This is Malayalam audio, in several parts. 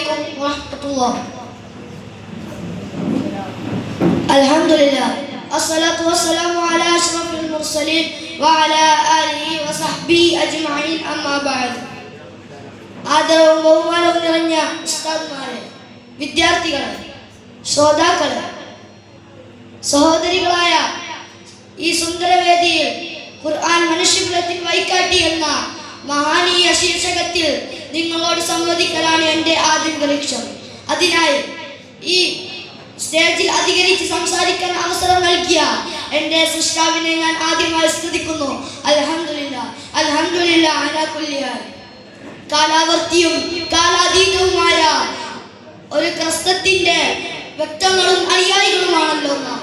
عليكم ورحمة الله. الحمد لله الصلاة والسلام على أشرف المرسلين وعلى آله وصحبه أجمعين أما بعد. ആദരവും ബഹുമാനവും നിറഞ്ഞ ഉസ്താദ്മാരെ, വിദ്യാർത്ഥികളെ, ശ്രോതാക്കളെ, സഹോദരികളായ ഈ സുന്ദരവേദിയിൽ ഖുർആൻ മനുഷ്യകുലത്തിൽ വഴികാട്ടി എന്ന മഹാനീയ ശീർഷകത്തിൽ നിങ്ങളോട് സംവദിക്കലാണ് എൻ്റെ ആദ്യ ലക്ഷ്യം. അതിനായി ഈ സ്റ്റേജിൽ അധികരിച്ച് സംസാരിക്കാൻ അവസരം നൽകിയ എൻ്റെ സൃഷ്ടാവിനെ ഞാൻ ആദ്യമായി സ്തുതിക്കുന്നു. അൽഹംദുലില്ലാഹ് അൽഹംദുലില്ലാഹ് അലാ കുല്ലി ഹാൽ. കാലാവർത്തിയും കാലാതീതവുമായ ഒരു ക്രിസ്തത്തിന്റെ വ്യക്തങ്ങളും അനുയായികളുമാണല്ലോ നാം.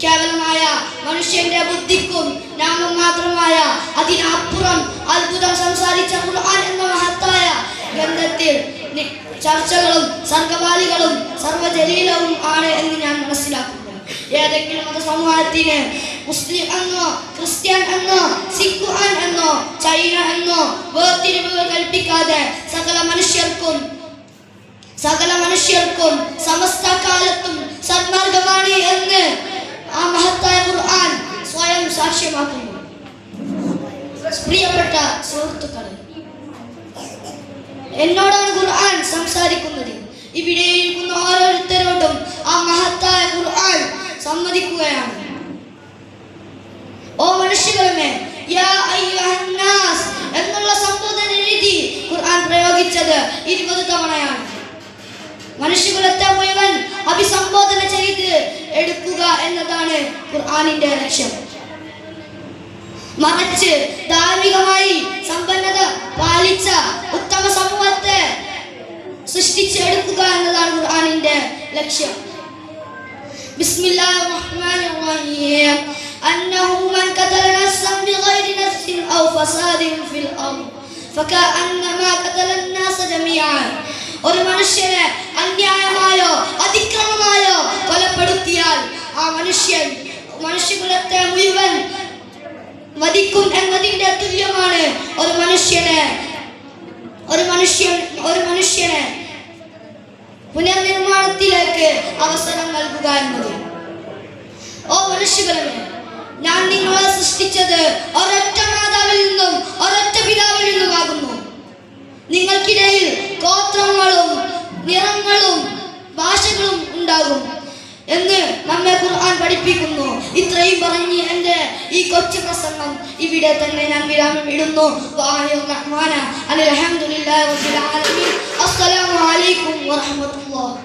കേവലമായ മനുഷ്യന്റെ ബുദ്ധിക്കും നാമം മാത്രമായ അതിനപ്പുറം അത്ഭുതം സംസാരിച്ച ഖുർആൻ എന്ന മഹത്തായ ഗ്രന്ഥത്തിൽ ചർച്ചകളും സർഗവാലികളും സർവജലീലവും ആണ് എന്ന് ഞാൻ മനസ്സിലാക്കുന്നു. ഏതെങ്കിലും മത സമൂഹത്തിന് മുസ്ലിം എന്നോ ക്രിസ്ത്യൻ എന്നോ സിഖ് എന്നോ ചൈന എന്നോ വേർതിരിവുകൾ കൽപ്പിക്കാതെ സകല മനുഷ്യർക്കും സമസ്ത കാലത്തും സന്മാർഗമാണ് എന്ന് ആ മഹത്തായ ഖുർആൻ സ്വയം സാക്ഷ്യമാക്കുന്നു. പ്രിയപ്പെട്ട സുഹൃത്തുക്കളെ, എന്നോടാണ് ഖുർആൻ സംസാരിക്കുന്നത്. ഇവിടെ ഇരിക്കുന്ന ഓരോരുത്തരോടും ആ മഹത്തായ ഖുർആൻ സമ്മതിക്കുകയാണ്. ഓ മനുഷ്യകളെ, യാ അയ്യുഹന്നാസ് എന്നുള്ള സംബോധന രീതി ഖുർആൻ പ്രയോഗിച്ചത് 20 തവണയാണ്. മനുഷ്യകുലത്തെ മുഴുവൻ അഭിസംബോധന ചെയ്ത് എടുക്കുക എന്നതാണ് ഖുർആനിന്റെ ലക്ഷ്യം. മറിച്ച് ധാർമ്മികമായി സമ്പന്നത പാലിച്ച ഉത്തമ സമൂഹത്തെ സൃഷ്ടിച്ചെടുക്കുക എന്നതാണ് ഖുർആനിന്റെ ലക്ഷ്യം. ബിസ്മില്ലാഹിർ റഹ്മാനിർ റഹീം. അന്നഹു മൻ ഖതല നഫ്സൻ ബിഗൈരി നഫ്സിൻ ഔ ഫസാദിൻ ഫിൽ അർദ് ഫകഅന്നമാ ഖതല അന്നാസ ജമീഅൻ. ഒരു മനുഷ്യനെ അന്യായമായോ അതിക്രമമായോ കൊലപ്പെടുത്തിയാൽ ആ മനുഷ്യകുലത്തെ മുഴുവൻ വധിക്കും എന്നതിന്റെ തുല്യമാണ് ഒരു മനുഷ്യനെ പുനർനിർമ്മാണത്തിലേക്ക് അവസരം നൽകുക എന്നത്. ഓ മനുഷ്യകളെ, ഞാൻ നിങ്ങളെ സൃഷ്ടിച്ചത് ഒരൊറ്റ മാതാവിൽ നിന്നും ഒരൊറ്റ പിതാവിൽ നിന്നുമാകുന്നു. നിങ്ങൾക്കിടയിൽ ഗോത്രങ്ങളും നിറങ്ങളും ഭാഷകളും ഉണ്ടാകും എന്ന് നമ്മെ ഖുർആൻ പഠിപ്പിക്കുന്നു. ഇത്രയും പറഞ്ഞ് എൻ്റെ ഈ കൊച്ചു പ്രസംഗം ഇവിടെ തന്നെ ഞാൻ വിരാമം ഇടുന്നു. അൽഹംദുലില്ലാഹി റബ്ബിൽ ആലമീൻ. അസ്സലാമു അലൈക്കും വറഹ്മത്തുള്ളാഹി.